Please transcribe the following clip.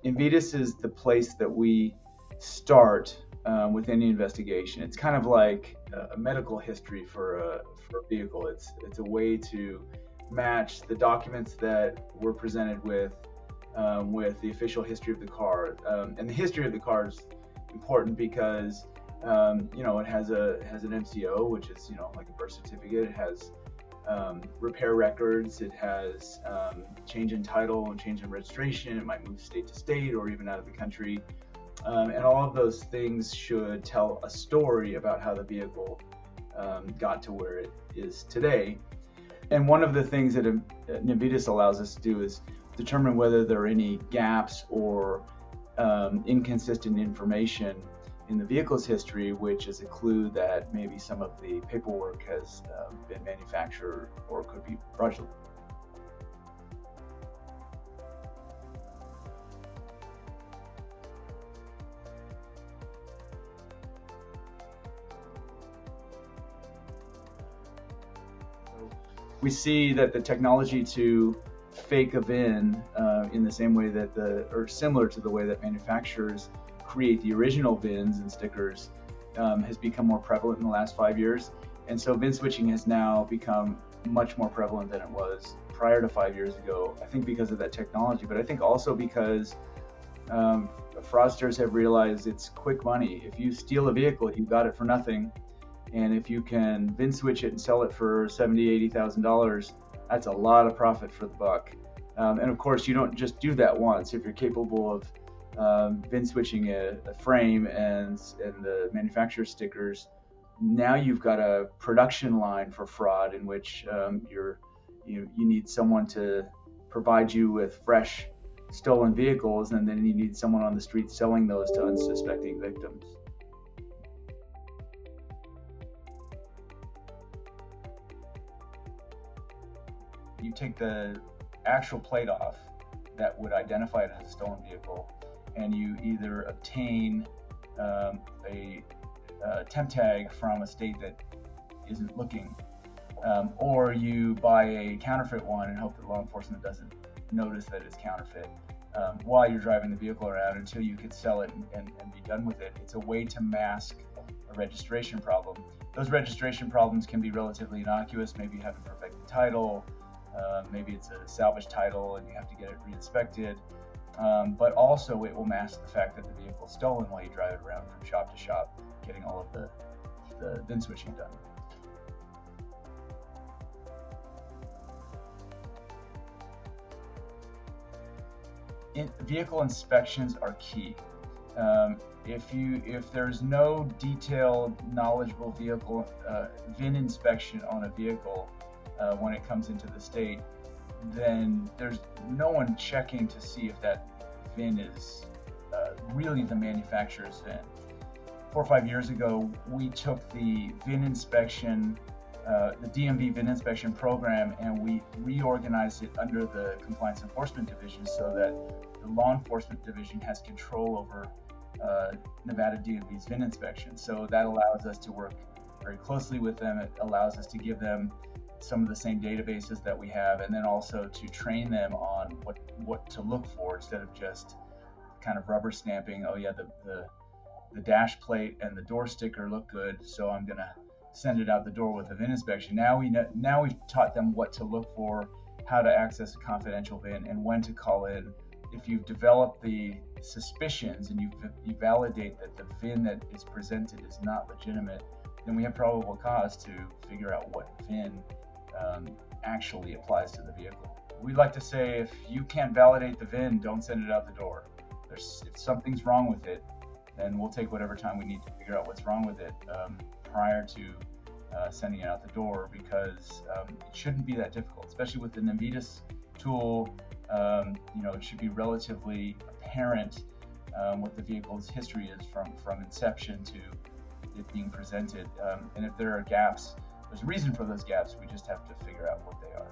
NMVTIS is the place that we start with any investigation. It's kind of like a medical history for a vehicle. It's a way to match the documents that we're presented with the official history of the car. And the history of the car is important because it has an MCO, which is like a birth certificate. It has repair records. It has change in title and change in registration. It might move state to state or even out of the country. And all of those things should tell a story about how the vehicle got to where it is today. And one of the things that NMVTIS allows us to do is determine whether there are any gaps or inconsistent information in the vehicle's history, which is a clue that maybe some of the paperwork has been manufactured or could be fraudulent. We see that the technology to fake a VIN in the same way that or similar to the way that manufacturers create the original VINs and stickers has become more prevalent in the last 5 years. And so VIN switching has now become much more prevalent than it was prior to 5 years ago. I think because of that technology, but I think also because fraudsters have realized it's quick money. If you steal a vehicle, you got it for nothing. And if you can VIN switch it and sell it for $70,000, $80,000, that's a lot of profit for the buck. And of course, you don't just do that once. If you're capable of VIN switching a frame and the manufacturer's stickers, now you've got a production line for fraud in which you need someone to provide you with fresh stolen vehicles, and then you need someone on the street selling those to unsuspecting victims. You take the actual plate off that would identify it as a stolen vehicle, and you either obtain a temp tag from a state that isn't looking, or you buy a counterfeit one and hope that law enforcement doesn't notice that it's counterfeit while you're driving the vehicle around until you could sell it and be done with it. It's a way to mask a registration problem. Those registration problems can be relatively innocuous. Maybe you haven't perfected the title, maybe it's a salvage title and you have to get it re-inspected, but also it will mask the fact that the vehicle is stolen while you drive it around from shop to shop, getting all of the VIN switching done. Vehicle inspections are key. If there's no detailed, knowledgeable vehicle VIN inspection on a vehicle when it comes into the state, then there's no one checking to see if that VIN is really the manufacturer's VIN. 4 or 5 years ago, we took the VIN inspection, the DMV VIN inspection program, and we reorganized it under the Compliance Enforcement Division so that the Law Enforcement Division has control over Nevada DMV's VIN inspection. So that allows us to work very closely with them. It allows us to give them some of the same databases that we have, and then also to train them on what to look for instead of just kind of rubber stamping. Oh yeah, the dash plate and the door sticker look good, so I'm gonna send it out the door with a VIN inspection. Now we've taught them what to look for, how to access a confidential VIN, and when to call in. If you've developed the suspicions and you validate that the VIN that is presented is not legitimate, then we have probable cause to figure out what VIN actually applies to the vehicle. We like to say, if you can't validate the VIN, don't send it out the door. If something's wrong with it, then we'll take whatever time we need to figure out what's wrong with it prior to sending it out the door, because it shouldn't be that difficult, especially with the NMVTIS tool. It should be relatively apparent what the vehicle's history is from inception to it being presented. And if there are gaps, there's a reason for those gaps. We just have to figure out what they are.